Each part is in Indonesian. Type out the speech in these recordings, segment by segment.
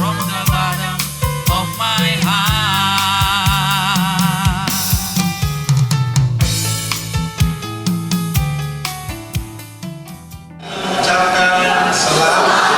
from the bottom of my heart. Ucapkan selamat.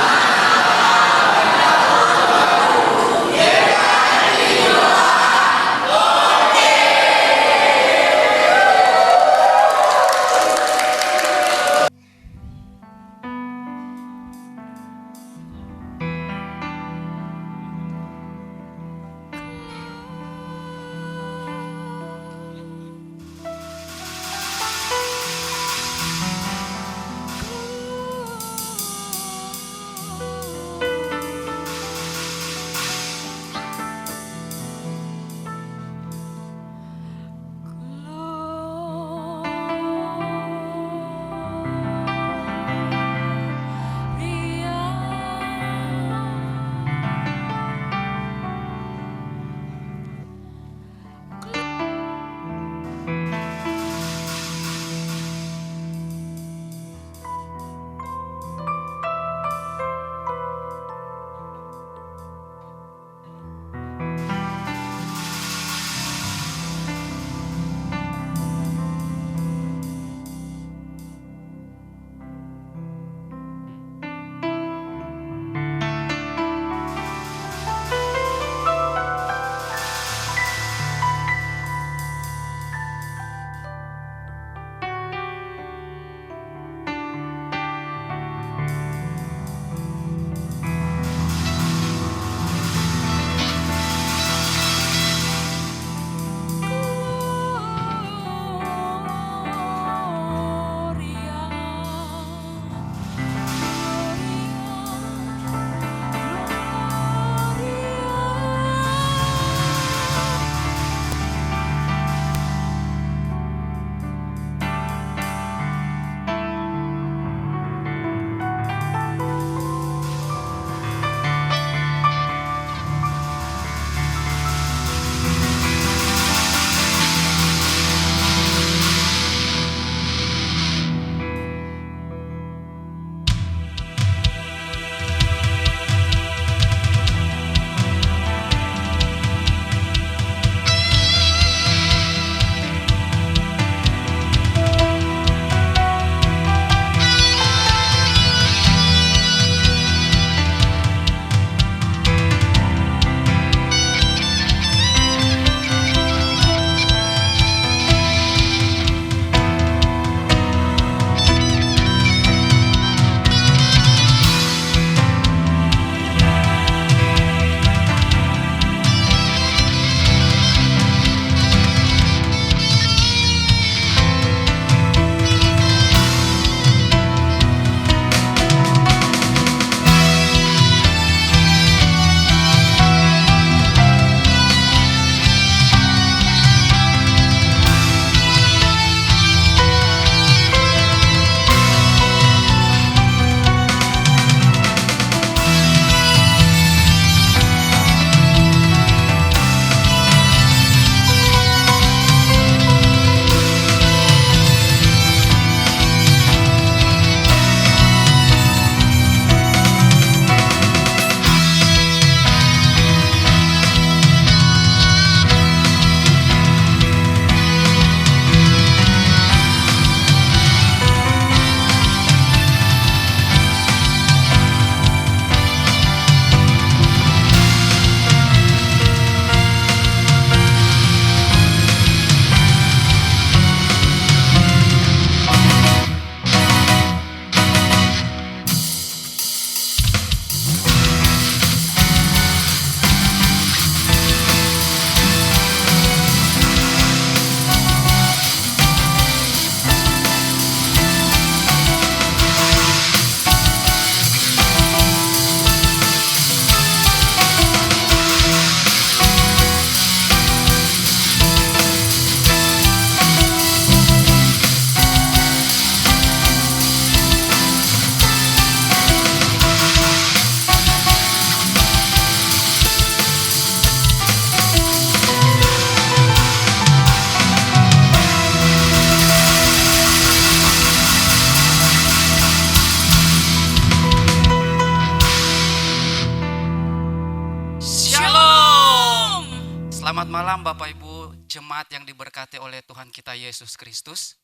Selamat malam Bapak Ibu jemaat yang diberkati oleh Tuhan kita Yesus Kristus.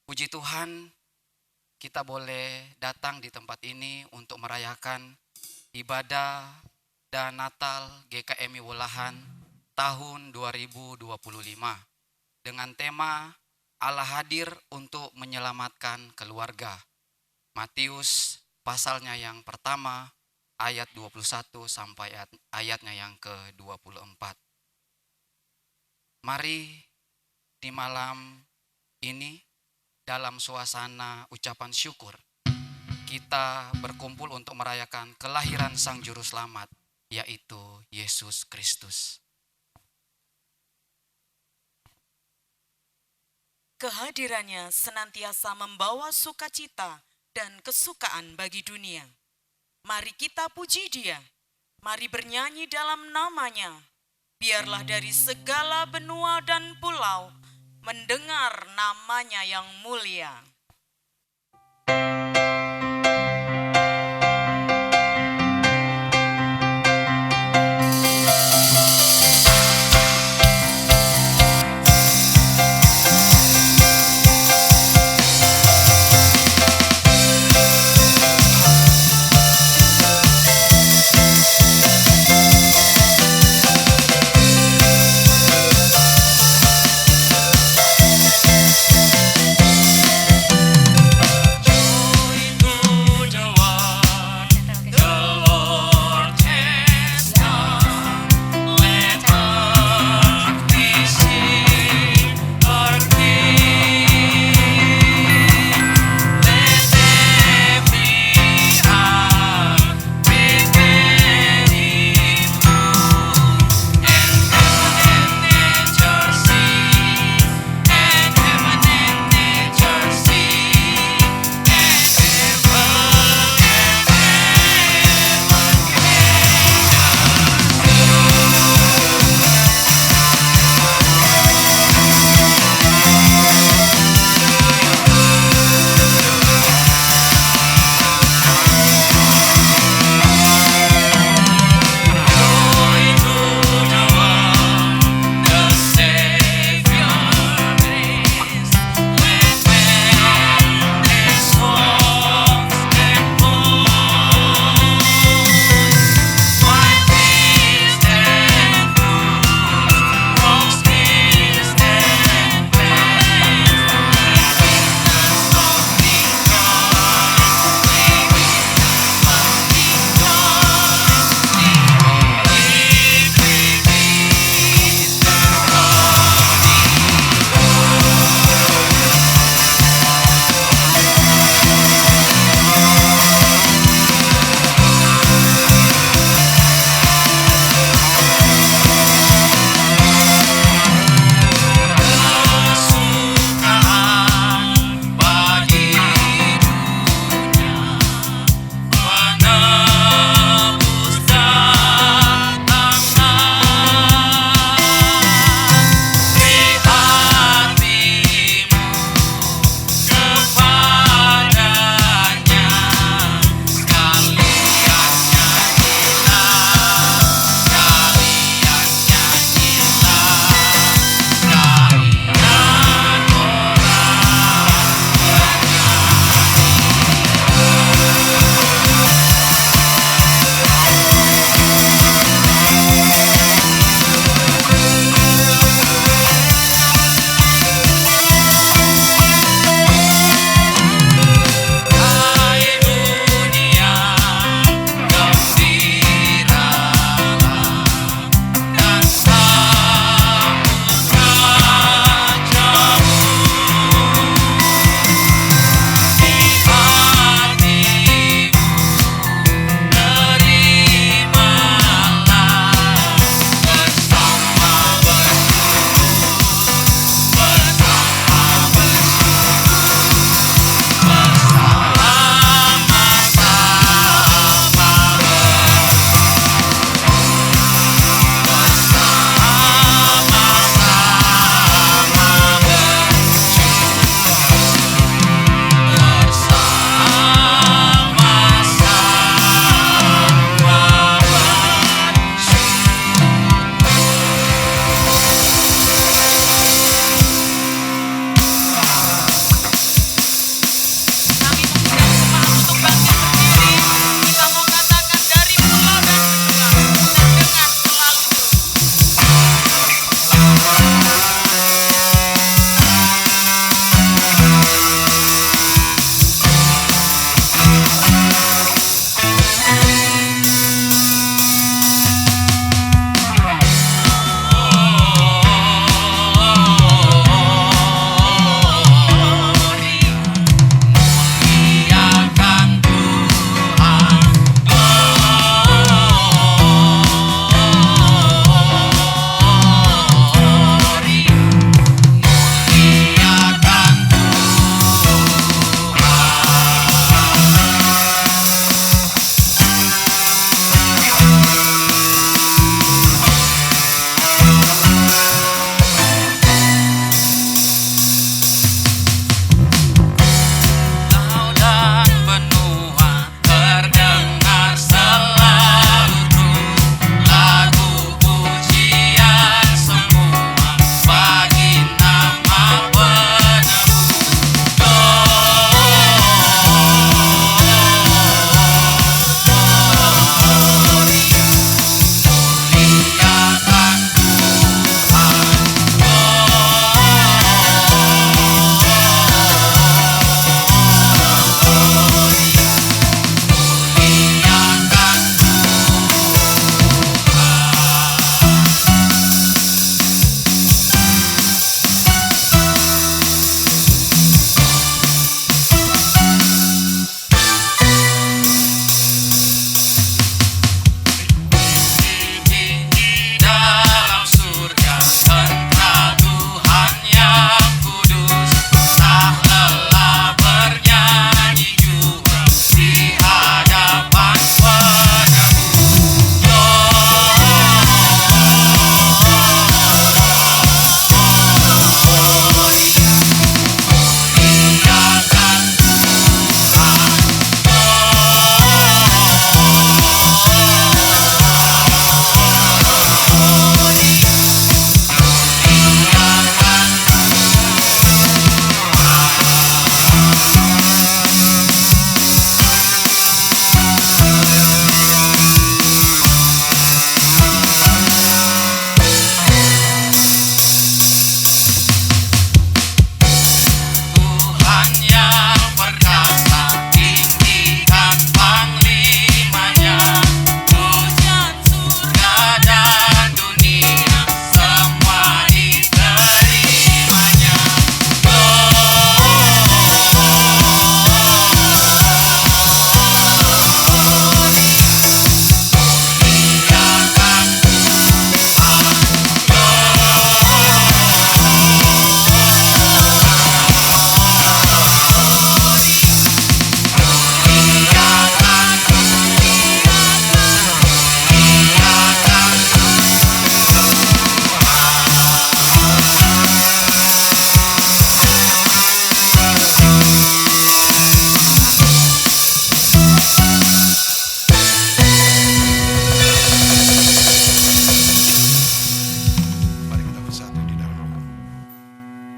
Puji Tuhan, kita boleh datang di tempat ini untuk merayakan ibadah dan Natal GKMI Wolahan tahun 2025 dengan tema Allah hadir untuk menyelamatkan keluarga. Matius pasalnya yang pertama ayat 21 sampai ayatnya yang ke-24. Mari di malam ini dalam suasana ucapan syukur kita berkumpul untuk merayakan kelahiran Sang Juru Selamat, yaitu Yesus Kristus. Kehadirannya senantiasa membawa sukacita dan kesukaan bagi dunia. Mari kita puji Dia, mari bernyanyi dalam namanya. Biarlah dari segala benua dan pulau mendengar namanya yang mulia.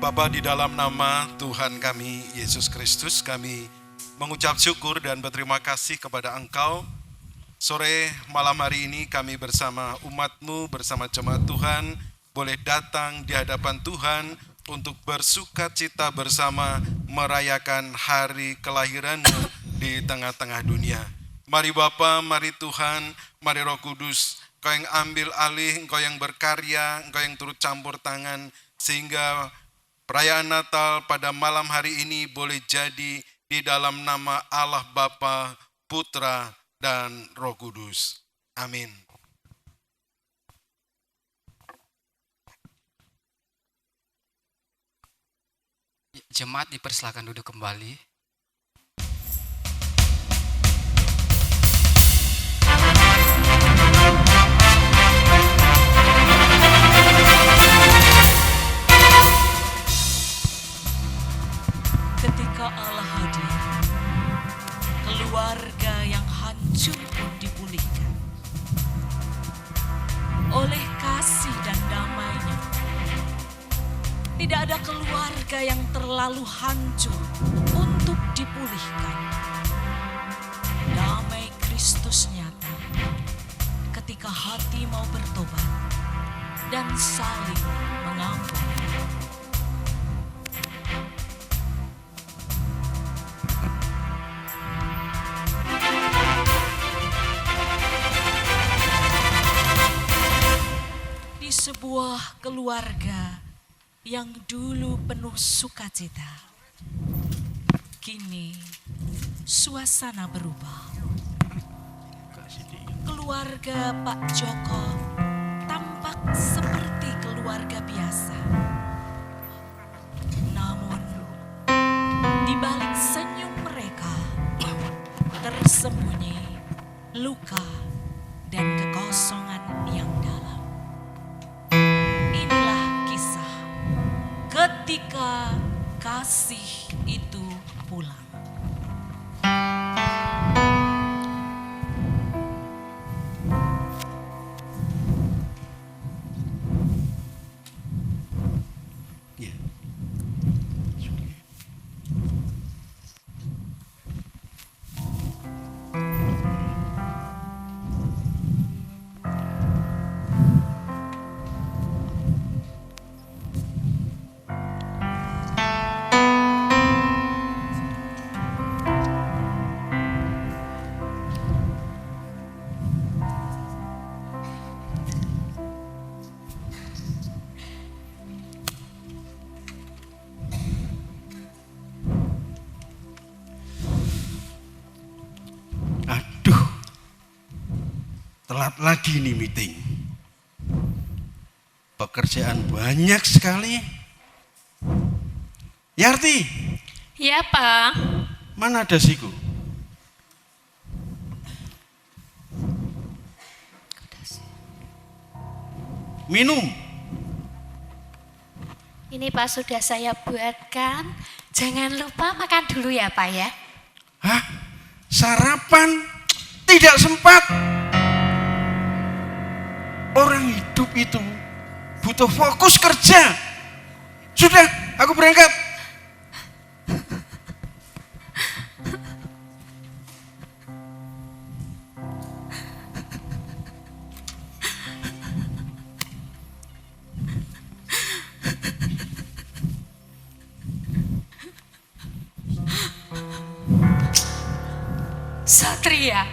Bapa, di dalam nama Tuhan kami Yesus Kristus, kami mengucap syukur dan berterima kasih kepada Engkau. Sore malam hari ini kami bersama umat-Mu, bersama jemaat Tuhan, boleh datang di hadapan Tuhan untuk bersuka cita bersama merayakan hari kelahiran-Mu di tengah-tengah dunia. Mari Bapa, mari Tuhan, mari Roh Kudus, Engkau yang ambil alih, Engkau yang berkarya, Engkau yang turut campur tangan, sehingga perayaan Natal pada malam hari ini boleh jadi di dalam nama Allah Bapa, Putra, dan Roh Kudus. Amin. Jemaat dipersilakan duduk kembali. Ketika Allah hadir, keluarga yang hancur pun dipulihkan. Oleh kasih dan damai-Nya, tidak ada keluarga yang terlalu hancur untuk dipulihkan. Damai Kristus nyata ketika hati mau bertobat dan saling mengampuni. Di sebuah keluarga yang dulu penuh sukacita, kini suasana berubah. Keluarga Pak Joko tampak seperti keluarga biasa. Namun, di balik senyum mereka tersembunyi luka dan kekosongan yang dalam. Inilah kisah ketika kasih itu pulang. Telat lagi nih meeting. Pekerjaan banyak sekali. Yarti, Ya, Pak. mana dasiku? Minum. Ini Pak sudah saya buatkan. Jangan lupa makan dulu ya, Pak ya. Hah? Sarapan? Tidak sempat. Orang hidup itu butuh fokus kerja. Sudah, aku berangkat. Satria,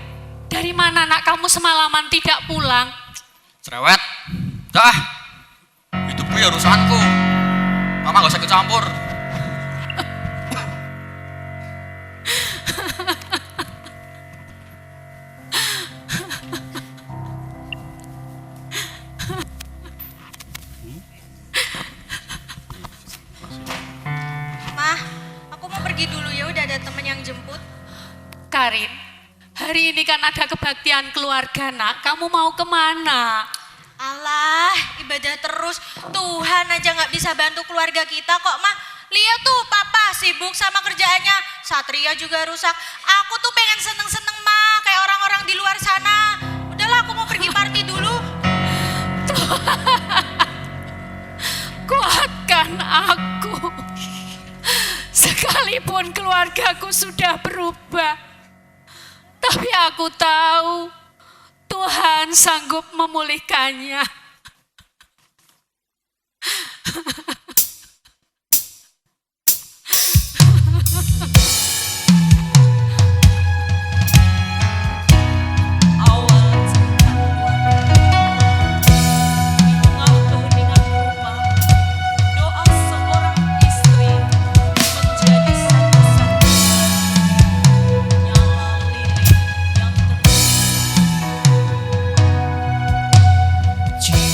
dari mana anak kamu semalaman tidak pulang? Cerewet, dah, itu gue urusanku. Mama gak usah ikut campur. Mah, aku mau pergi dulu ya, udah ada temen yang jemput. Karin, hari ini kan ada kebaktian keluarga, nak. Kamu mau kemana? Alah, ibadah terus. Tuhan aja gak bisa bantu keluarga kita kok, Mah. Lihat tuh, Papa sibuk sama kerjaannya. Satria juga rusak. Aku tuh pengen seneng-seneng, Mah, kayak orang-orang di luar sana. Udahlah, aku mau pergi party dulu. Kuatkan aku. Sekalipun keluargaku sudah berubah, tapi aku tahu Tuhan sanggup memulihkannya. Jika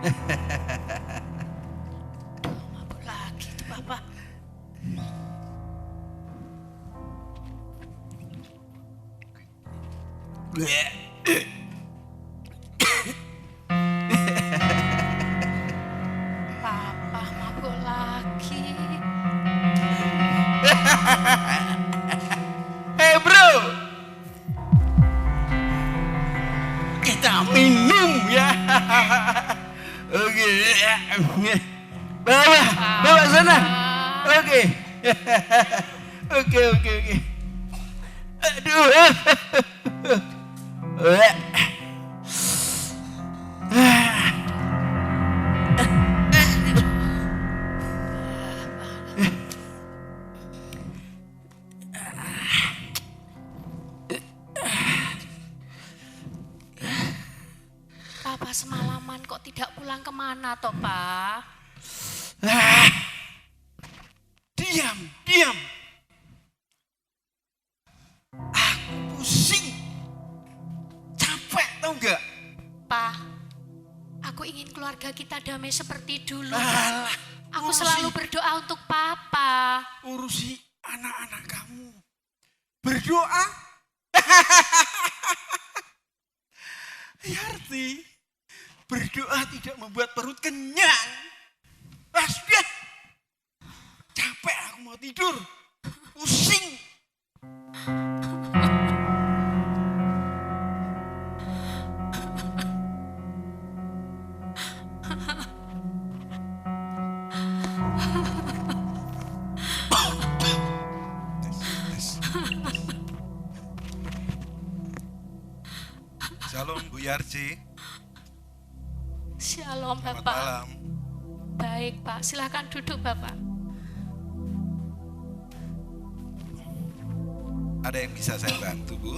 Mabuk lagi tuh Papa. Papa mabuk lagi. Hei bro, kita minum ya. Oke, bawa sana. Oke, oke. Aduh. Papa semalaman kok tidak pulang kemana toh Pak? Diam. Aku pusing. Capek tau gak? Pak, aku ingin keluarga kita damai seperti dulu. Alah, Aku selalu berdoa untuk Papa. urusi anak-anak kamu. Berdoa? Yarti, berdoa tidak membuat perut kenyang. Sudah. Capek aku mau tidur. Pusing. Shalom Bu Yarji. Shalom Selamat Bapak. malam. Baik Pak, silakan duduk Bapak. Ada yang bisa saya bantu Bu?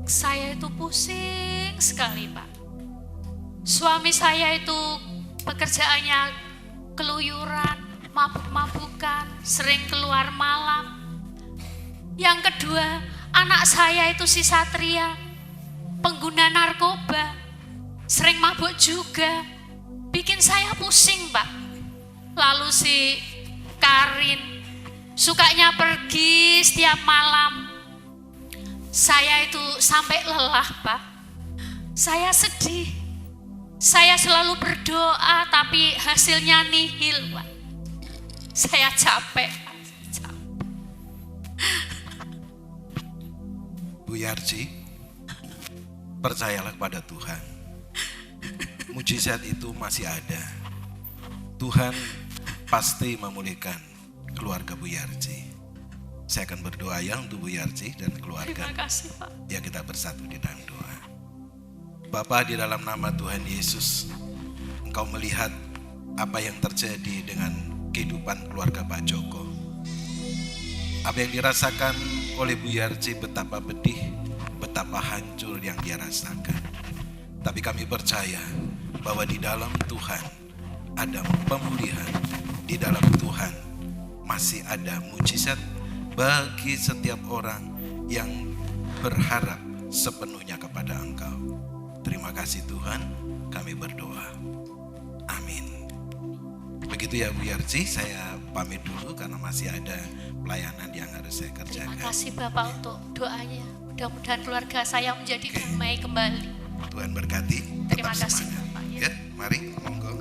Saya itu pusing sekali Pak. Suami saya itu pekerjaannya keluyuran, mabuk-mabukan, sering keluar malam. Yang kedua, anak saya itu si Satria, pengguna narkoba, sering mabuk juga, bikin saya pusing Pak. Lalu si Karin, sukanya pergi setiap malam. Saya itu sampai lelah Pak. Saya sedih. Saya selalu berdoa tapi hasilnya nihil Pak. Saya capek Pak. Bu Yarji, percayalah kepada Tuhan. Mujizat itu masih ada. Tuhan pasti memulihkan keluarga Bu Yarji. Saya akan berdoa ya untuk Bu Yarji dan keluarga. Terima kasih Pak. Ya, kita bersatu di dalam doa. Bapa, di dalam nama Tuhan Yesus, Engkau melihat apa yang terjadi dengan kehidupan keluarga Pak Joko. Apa yang dirasakan oleh Bu Yarji, betapa pedih, betapa hancur yang dia rasakan. Tapi kami percaya bahwa di dalam Tuhan ada pemulihan, di dalam Tuhan masih ada mujizat bagi setiap orang yang berharap sepenuhnya kepada Engkau. Terima kasih Tuhan, kami berdoa. Amin. Begitu ya Bu Yarji, saya pamit dulu karena masih ada pelayanan yang harus saya kerjakan. Terima kasih Bapak untuk doanya. Mudah-mudahan keluarga saya menjadi damai kembali. Tuhan berkati. Terima Tetap kasih, semangat. Bapak. Ya, mari monggo.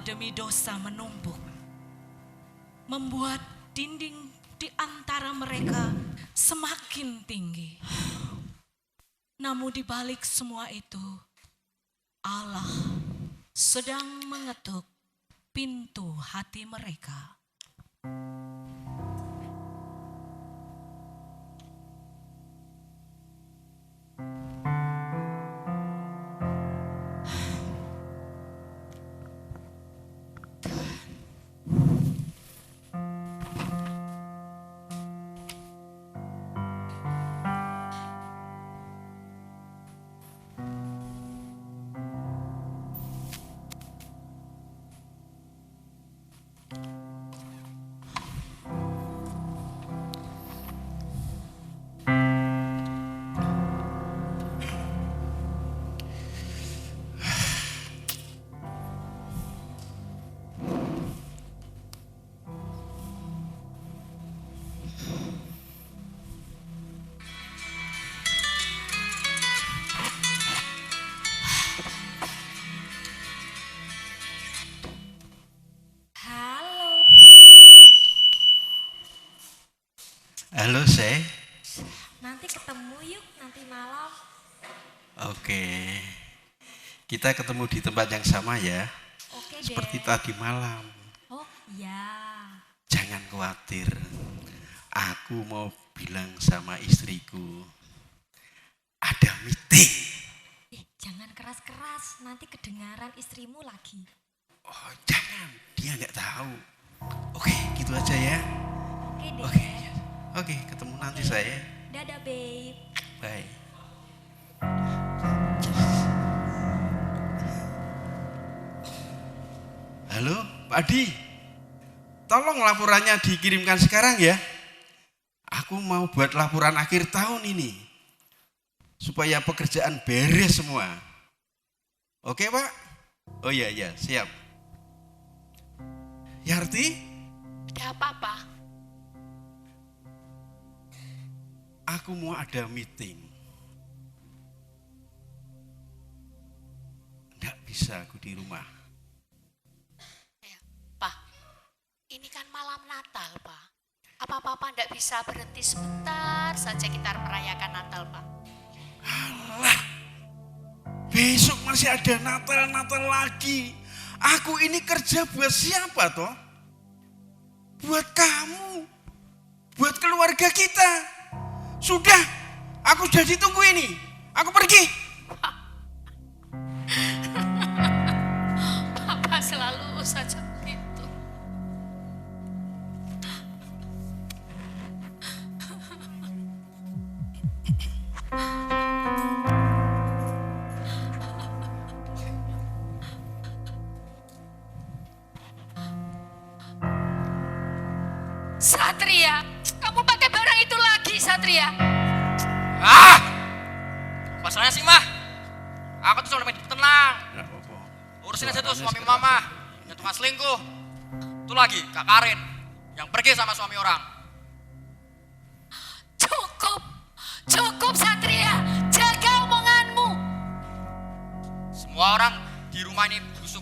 demi dosa menumpuk, membuat dinding di antara mereka semakin tinggi. Namun di balik semua itu, Allah sedang mengetuk pintu hati mereka. Halo, Seh. Nanti ketemu yuk, nanti malam. Oke. Kita ketemu di tempat yang sama ya. Oke deh. Seperti tadi malam. Oh iya. Jangan khawatir. Aku mau bilang sama istriku. Ada meeting. Jangan keras-keras, nanti kedengaran istrimu lagi. Oh, jangan. Dia nggak tahu. Oke, gitu aja ya. Oke deh. Oke, ketemu nanti saya. Dadah, babe. Bye. Halo, Pak Adi. Tolong laporannya dikirimkan sekarang ya. Aku mau buat laporan akhir tahun ini. Supaya pekerjaan beres semua. Oke, Pak? Oh iya, siap. Yarti? Ada apa-apa? Aku mau ada meeting. Nggak bisa aku di rumah. Ya, Pak, ini kan malam Natal, Pak. Apa-apa enggak bisa berhenti sebentar saja kita merayakan Natal, Pak? Alah, besok masih ada Natal lagi. Aku ini kerja buat siapa toh? Buat kamu, buat keluarga kita. Sudah, aku sudah ditunggu ini. Aku pergi. Papa selalu saja begitu. Satria, kamu pakai barang itu lagi, Satria. Masalahnya sih, Mah. Aku tuh cuma tenang. Urusin aja tuh suami mama yang tukang selingkuh. Itu lagi Kak Karin yang pergi sama suami orang. Cukup Satria, jaga omonganmu. Semua orang di rumah ini busuk.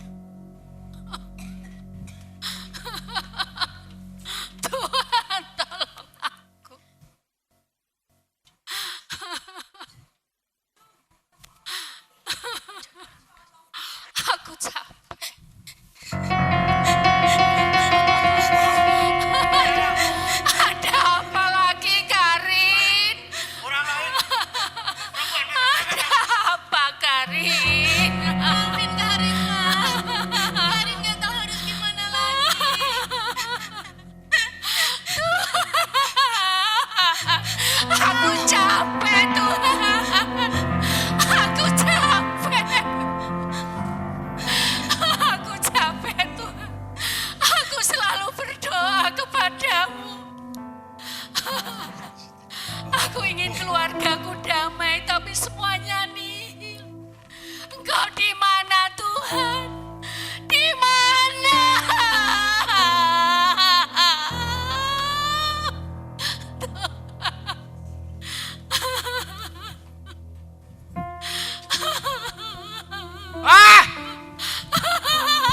Tuhan tolong aku. Aku capek. Ada apa lagi, Karin? Ada apa, Karin? Maafin Karin, Ma. Karin gak tahu harus gimana lagi. Aku capek, Tuhan. Aku capek. Aku capek, Tuhan. Aku selalu berdoa kepadamu. Aku ingin keluargaku damai, tapi semuanya nihil. Engkau di mana, Tuhan? Di mana?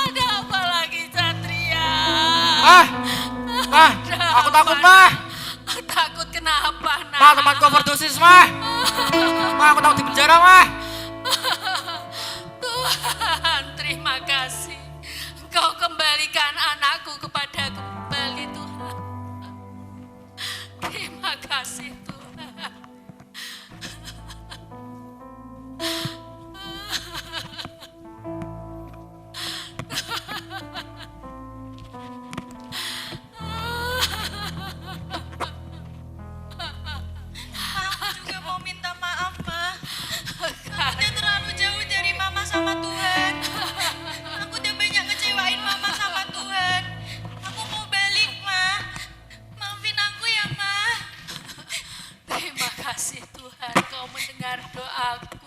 Ada apa lagi? overdosis, mah. Mah, aku tahu di penjara, mah. Tuhan, terima kasih. Engkau kembalikan anakku kepada kembali, Tuhan. Terima kasih, Tuhan. Aku juga mau minta maaf, Ma. Aku udah terlalu jauh dari Mama sama Tuhan. Aku udah banyak ngecewain Mama sama Tuhan. Aku mau balik, Ma. Maafin aku ya, Ma. Terima kasih, Tuhan. Kau mendengar doaku.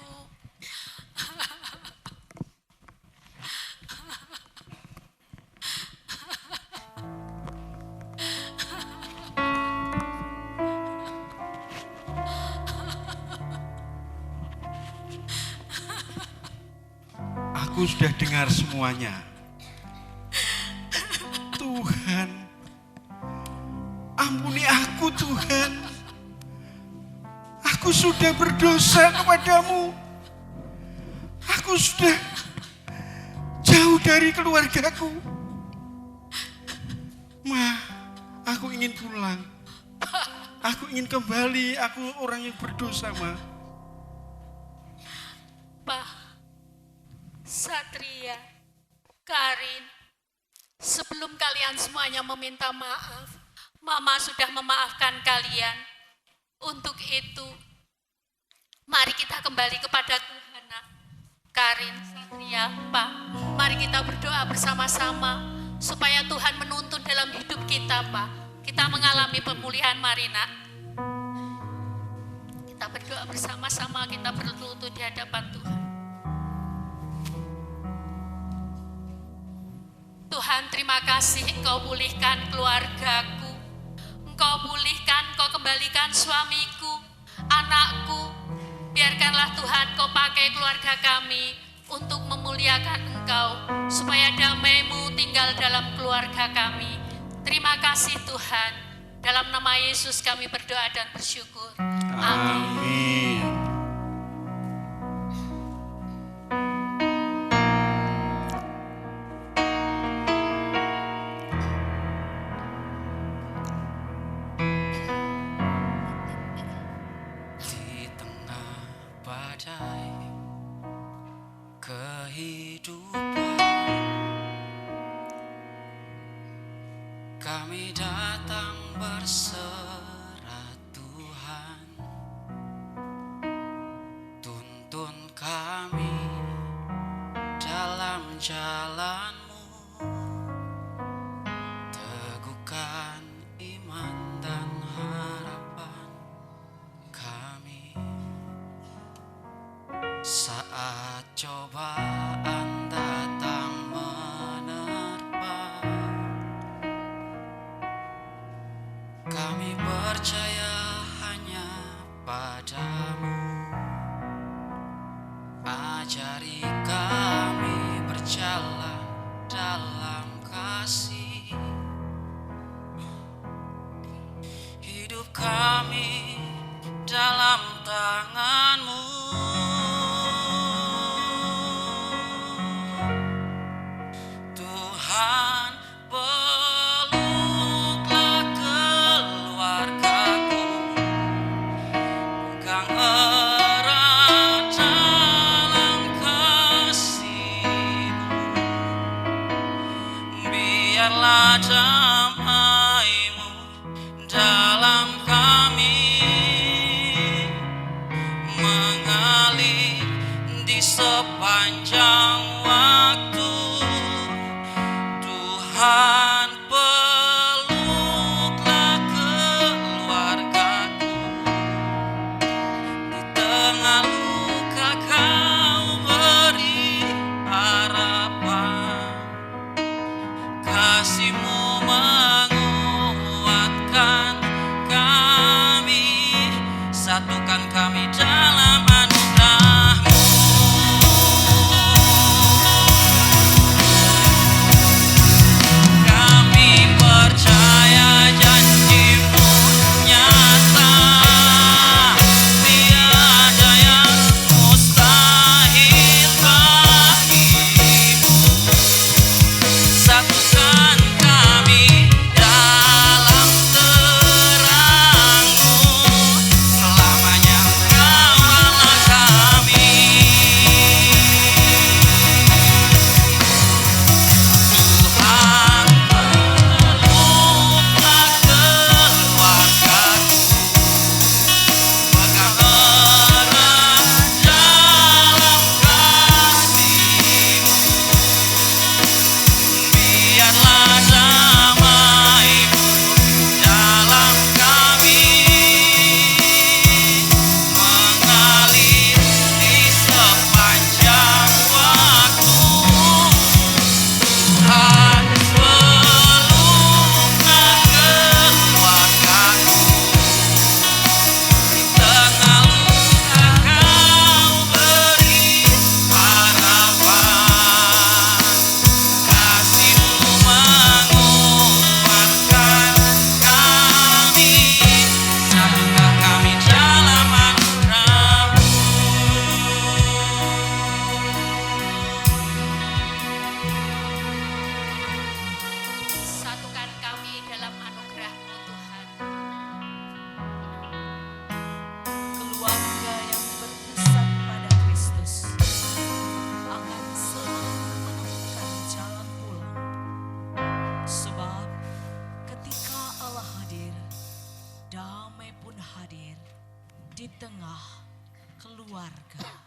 Aku sudah dengar semuanya. Tuhan, ampuni aku Tuhan. Aku sudah berdosa kepadamu. Aku sudah jauh dari keluargaku. Ma, aku ingin pulang. Aku ingin kembali. Aku orang yang berdosa, Ma. Pak, Satria, Karin, sebelum kalian semuanya meminta maaf, Mama sudah memaafkan kalian. Untuk itu, mari kita kembali kepada Tuhan. Nak. Karin, Satria, Pak, mari kita berdoa bersama-sama supaya Tuhan menuntun dalam hidup kita, Pak. Kita mengalami pemulihan, mari Nak. Kita berdoa bersama-sama, kita berlutut di hadapan Tuhan. Tuhan, terima kasih Engkau pulihkan keluargaku. Engkau pulihkan, Engkau kembalikan suamiku, anakku. Biarkanlah Tuhan Kau pakai keluarga kami untuk memuliakan Engkau, supaya damai-Mu tinggal dalam keluarga kami. Terima kasih Tuhan. Dalam nama Yesus kami berdoa dan bersyukur. Amin. Amin. Di tengah badai kehidupan, kami datang berserah Tuhan. Tuntun kami dalam jalan-Mu, teguhkan iman dan harapan kami. Saat cobaan datang menerpa, kami percaya hanya padamu. Ajari kami berjalan dalam kasih. Hidup kami dalam tangan-Mu. Tuhan, peluklah keluargaku, pegang erat dalam kasih-Mu. Biarlah damai-Mu dalam kami mengalir di sepanjang waktu. Tuhan, peluklah keluargaku, di tengah luka Kau beri harapan. Kasih-Mu menguatkan kami, satukan kami dalam anugerah-Mu. Kami percaya janji-Mu nyata. di tengah keluarga.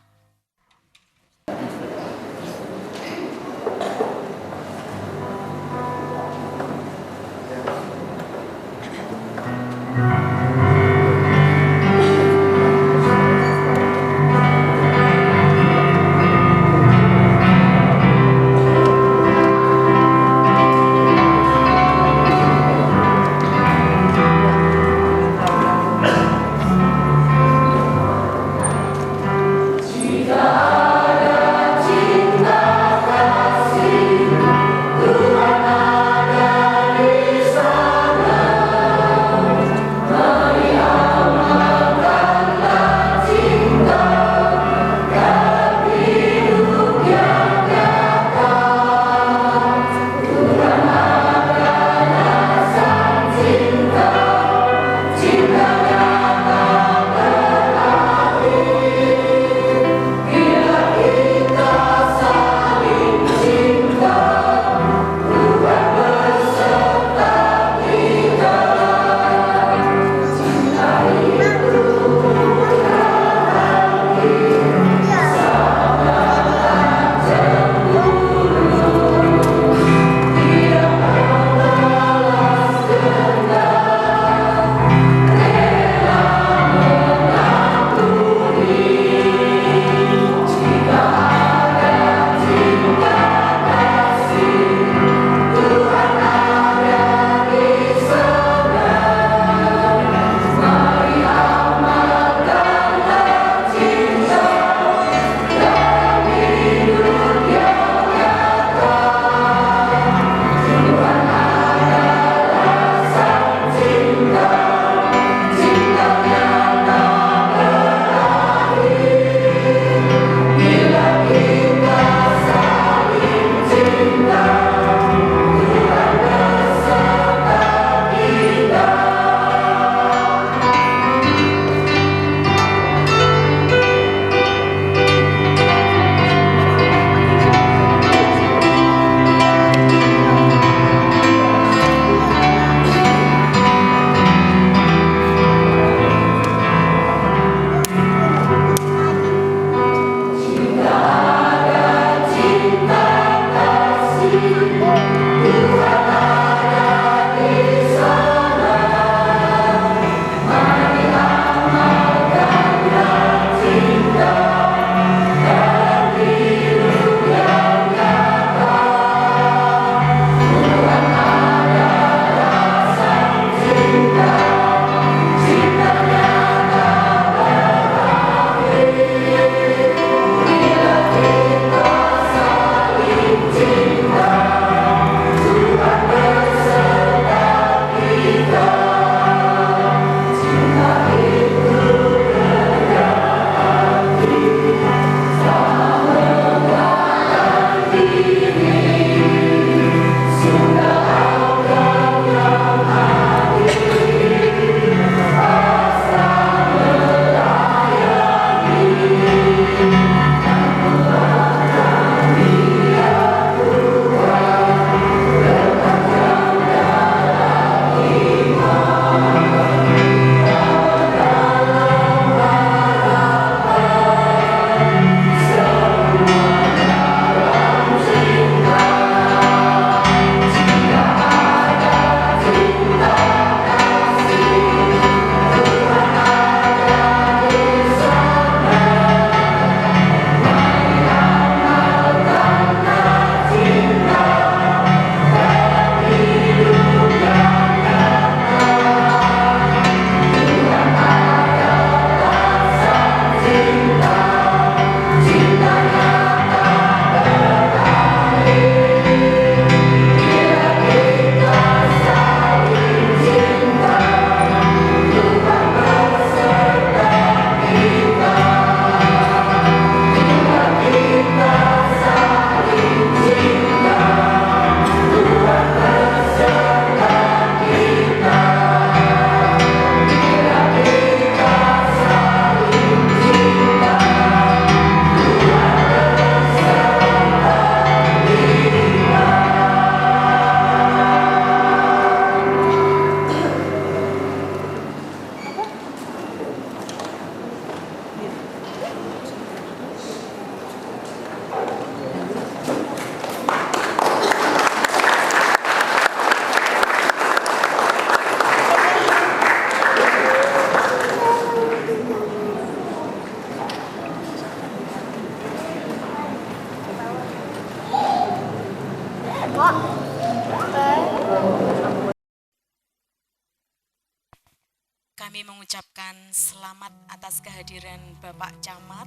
mengucapkan selamat atas kehadiran Bapak Camat,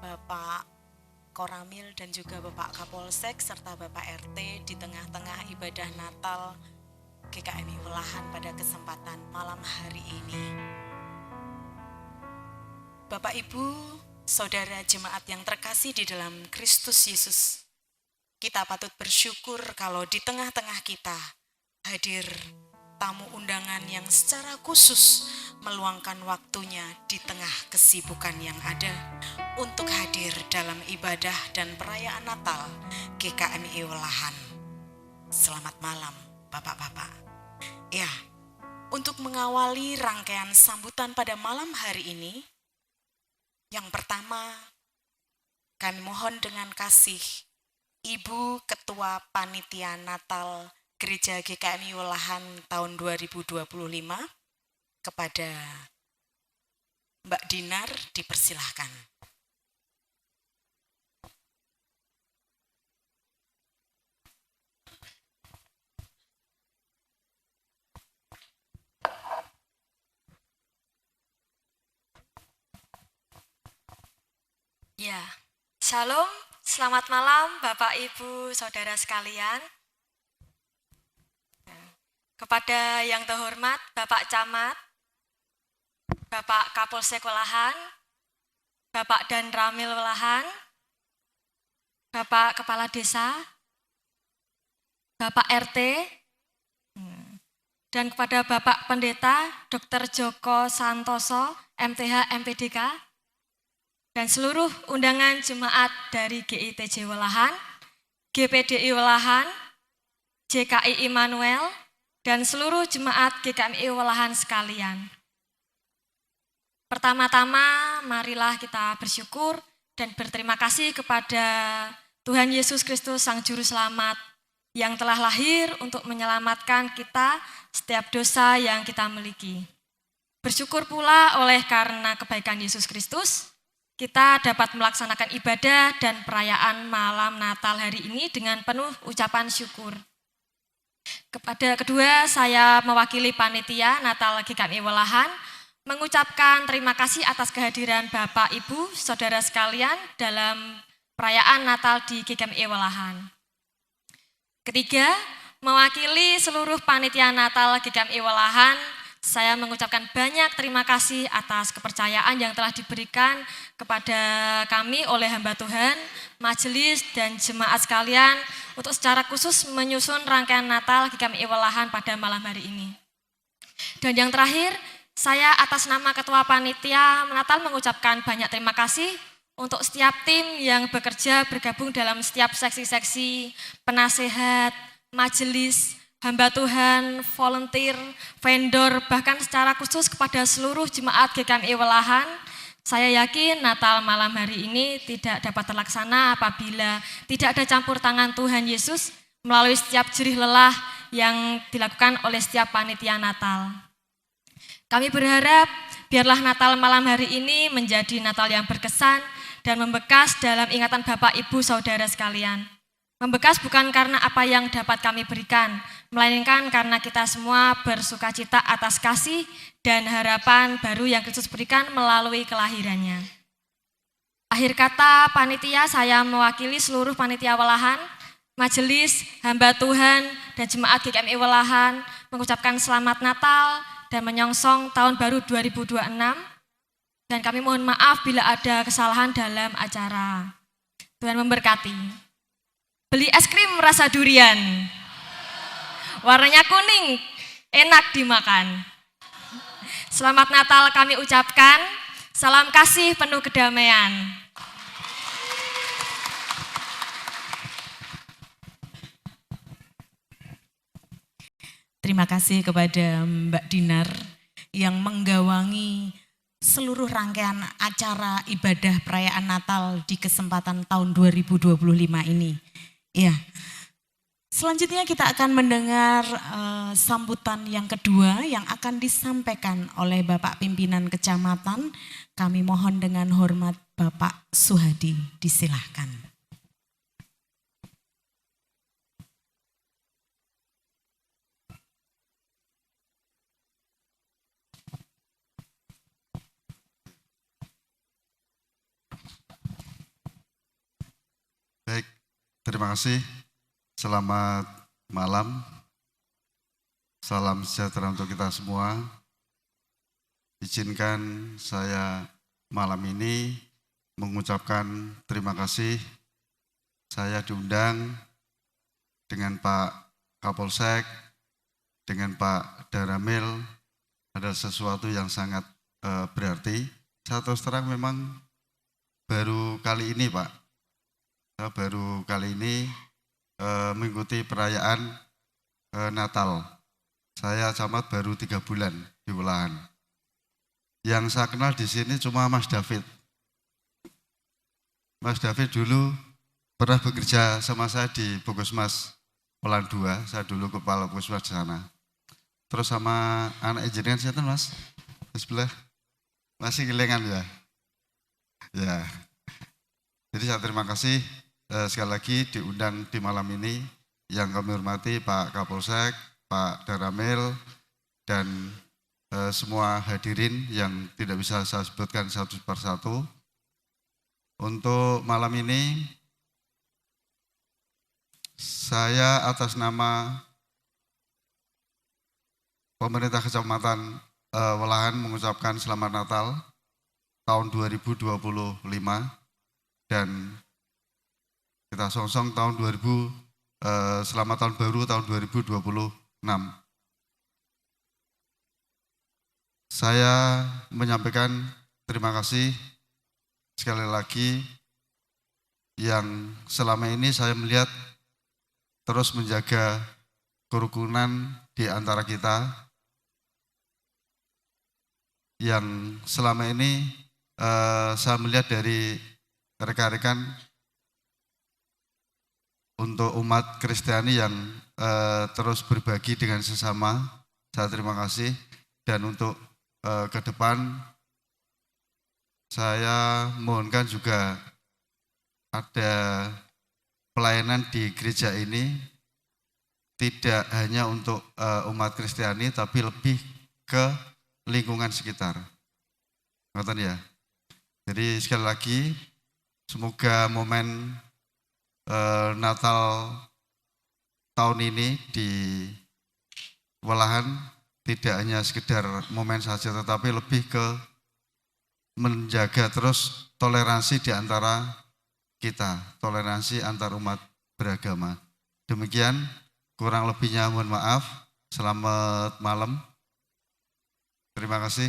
Bapak Koramil dan juga Bapak Kapolsek serta Bapak RT di tengah-tengah ibadah Natal GKMI Welahan pada kesempatan malam hari ini. Bapak Ibu, saudara jemaat yang terkasih di dalam Kristus Yesus, kita patut bersyukur kalau di tengah-tengah kita hadir tamu undangan yang secara khusus meluangkan waktunya di tengah kesibukan yang ada untuk hadir dalam ibadah dan perayaan Natal GKMI Welahan. Selamat malam Bapak-bapak. Ya, untuk mengawali rangkaian sambutan pada malam hari ini, yang pertama kami mohon dengan kasih Ibu Ketua Panitia Natal Gereja GKMI Welahan tahun 2025 kepada Mbak Dinar dipersilahkan. Ya, Shalom, selamat malam Bapak Ibu Saudara sekalian. Kepada yang terhormat Bapak Camat, Bapak Kapolsek Welahan, Bapak Dan Ramil Welahan, Bapak Kepala Desa, Bapak RT, dan kepada Bapak Pendeta Dr. Joko Santoso, MTH MPDK, dan seluruh undangan jemaat dari GITJ Welahan, GPDI Welahan, JKI Immanuel, dan seluruh jemaat GKMI Welahan sekalian. Pertama-tama marilah kita bersyukur dan berterima kasih kepada Tuhan Yesus Kristus Sang Juru Selamat yang telah lahir untuk menyelamatkan kita setiap dosa yang kita miliki. Bersyukur pula oleh karena kebaikan Yesus Kristus, kita dapat melaksanakan ibadah dan perayaan malam Natal hari ini dengan penuh ucapan syukur. Kepada kedua, saya mewakili panitia Natal GKMI Welahan mengucapkan terima kasih atas kehadiran Bapak, Ibu, Saudara sekalian dalam perayaan Natal di GKMI Welahan. Ketiga, mewakili seluruh panitia Natal GKMI Welahan, saya mengucapkan banyak terima kasih atas kepercayaan yang telah diberikan kepada kami oleh hamba Tuhan, majelis dan jemaat sekalian untuk secara khusus menyusun rangkaian Natal GKMI Welahan pada malam hari ini. Dan yang terakhir, saya atas nama Ketua Panitia Natal mengucapkan banyak terima kasih untuk setiap tim yang bekerja bergabung dalam setiap seksi-seksi, penasehat, majelis, hamba Tuhan, volunteer, vendor, bahkan secara khusus kepada seluruh jemaat GKMI Welahan. Saya yakin Natal malam hari ini tidak dapat terlaksana apabila tidak ada campur tangan Tuhan Yesus melalui setiap jerih lelah yang dilakukan oleh setiap panitia Natal. Kami berharap biarlah Natal malam hari ini menjadi Natal yang berkesan dan membekas dalam ingatan Bapak, Ibu, Saudara sekalian. Membekas bukan karena apa yang dapat kami berikan, melainkan karena kita semua bersukacita atas kasih dan harapan baru yang Kristus berikan melalui kelahirannya. Akhir kata, panitia, saya mewakili seluruh panitia Welahan, majelis, hamba Tuhan, dan jemaat GKMI Welahan mengucapkan selamat Natal dan menyongsong tahun baru 2026. Dan kami mohon maaf bila ada kesalahan dalam acara. Tuhan memberkati. Beli es krim rasa durian, warnanya kuning, enak dimakan. Selamat Natal kami ucapkan, salam kasih penuh kedamaian. Terima kasih kepada Mbak Dinar yang menggawangi seluruh rangkaian acara ibadah perayaan Natal di kesempatan tahun 2025 ini. Ya, selanjutnya kita akan mendengar sambutan yang kedua yang akan disampaikan oleh Bapak Pimpinan Kecamatan. Kami mohon dengan hormat Bapak Suhadi, disilahkan. Terima kasih. Selamat malam. Salam sejahtera untuk kita semua. Izinkan saya malam ini mengucapkan terima kasih. Saya diundang dengan Pak Kapolsek, dengan Pak Daramil, ada sesuatu yang sangat berarti. Saya terus terang memang baru kali ini Pak, saya baru kali ini mengikuti perayaan Natal. Saya camat baru 3 bulan di Welahan. Yang saya kenal di sini cuma Mas David. Mas David dulu pernah bekerja sama saya di Puskesmas Pelan 2, saya dulu kepala Puskesmas di sana. Terus sama anak engineer siapa Mas? Di sebelah. Masih kelingan ya? Ya. Jadi saya terima kasih sekali lagi diundang di malam ini. Yang kami hormati Pak Kapolsek, Pak Daramil, dan semua hadirin yang tidak bisa saya sebutkan satu persatu. Untuk malam ini, saya atas nama pemerintah Kecamatan Welahan mengucapkan selamat Natal tahun 2025 dan kita songsong tahun 2000 selamat tahun baru tahun 2026. Saya menyampaikan terima kasih sekali lagi yang selama ini saya melihat terus menjaga kerukunan di antara kita, yang selama ini saya melihat dari rekan-rekan untuk umat Kristiani yang terus berbagi dengan sesama. Saya terima kasih, dan untuk ke depan saya mohonkan juga ada pelayanan di gereja ini tidak hanya untuk umat Kristiani tapi lebih ke lingkungan sekitar. Ngerti ya? Jadi sekali lagi semoga momen Natal tahun ini di Welahan tidak hanya sekedar momen saja tetapi lebih ke menjaga terus toleransi di antara kita, toleransi antar umat beragama. Demikian, kurang lebihnya mohon maaf. Selamat malam. Terima kasih.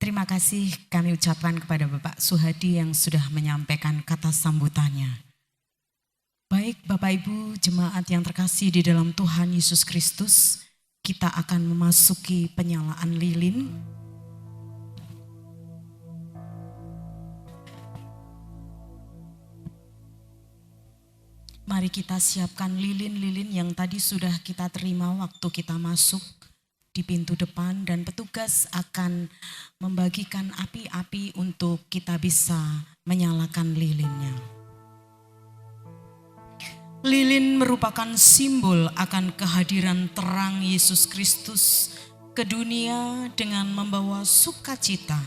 Terima kasih kami ucapkan kepada Bapak Suhadi yang sudah menyampaikan kata sambutannya. Baik Bapak Ibu jemaat yang terkasih di dalam Tuhan Yesus Kristus, kita akan memasuki penyalaan lilin. Mari kita siapkan lilin-lilin yang tadi sudah kita terima waktu kita masuk di pintu depan, dan petugas akan membagikan api-api untuk kita bisa menyalakan lilinnya. Lilin merupakan simbol akan kehadiran terang Yesus Kristus ke dunia dengan membawa sukacita,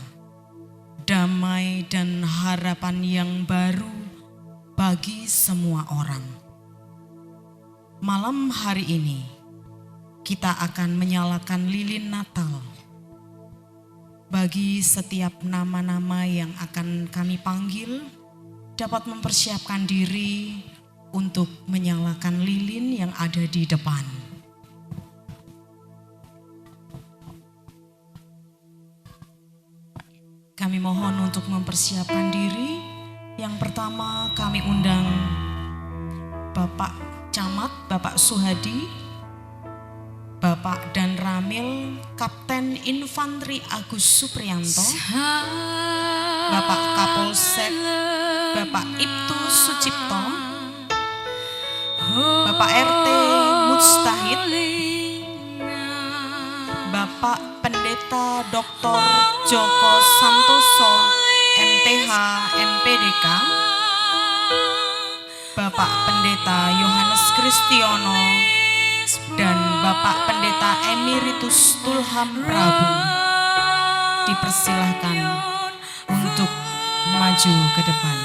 damai dan harapan yang baru bagi semua orang. Malam hari ini kita akan menyalakan lilin Natal. Bagi setiap nama-nama yang akan kami panggil dapat mempersiapkan diri untuk menyalakan lilin yang ada di depan. Kami mohon untuk mempersiapkan diri. Yang pertama kami undang Bapak Camat, Bapak Suhadi, Bapak Dan Ramil, Kapten Infanteri Agus Supriyanto, Bapak Kapolsek, Bapak Ibtu Sucipto, Bapak RT Mustahid, Bapak Pendeta Dr. Joko Santoso, MTH MPDK, Bapak Pendeta Yohanes Kristiono, dan Bapak Pendeta Emeritus Tulham Prabu. dipersilahkan untuk maju ke depan.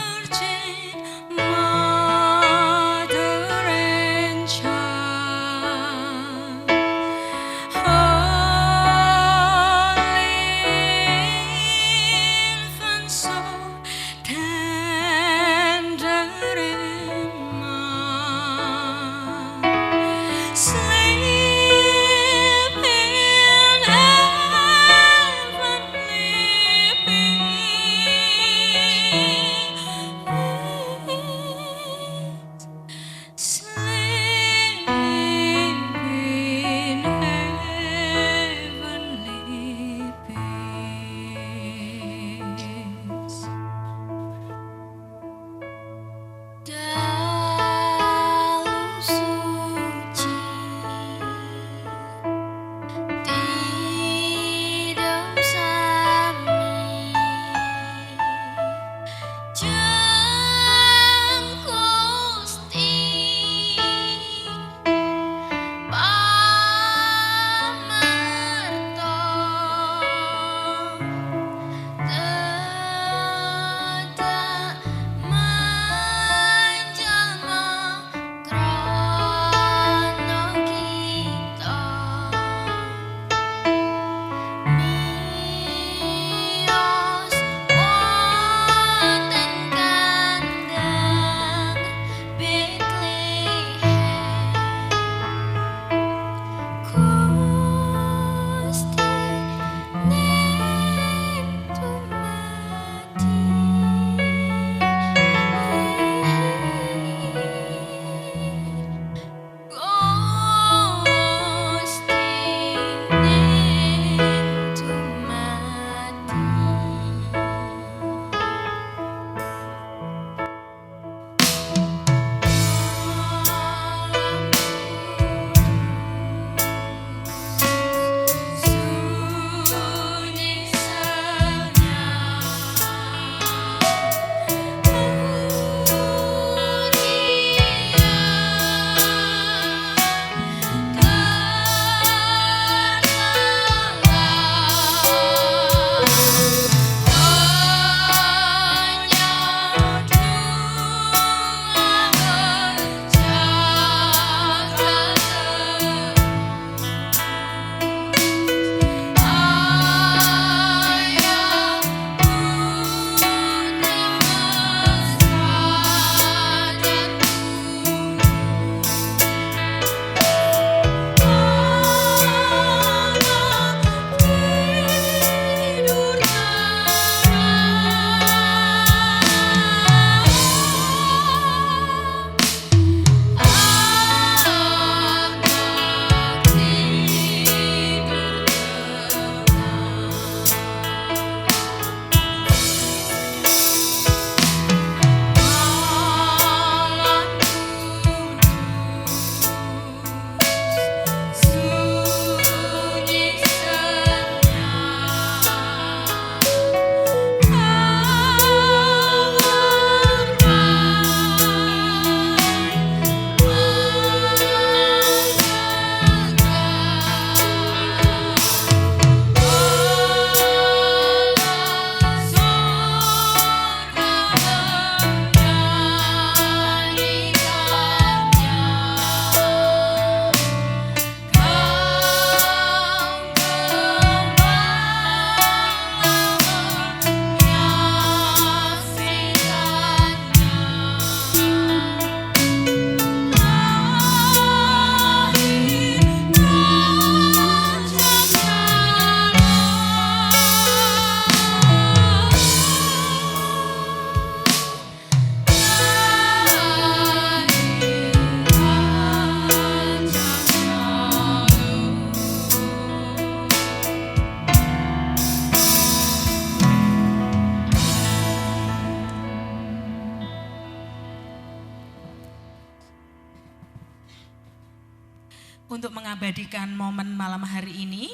Untuk mengabadikan momen malam hari ini,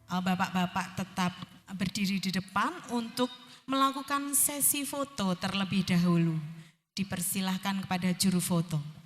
bapak-bapak tetap berdiri di depan untuk melakukan sesi foto terlebih dahulu. Dipersilahkan kepada juru foto.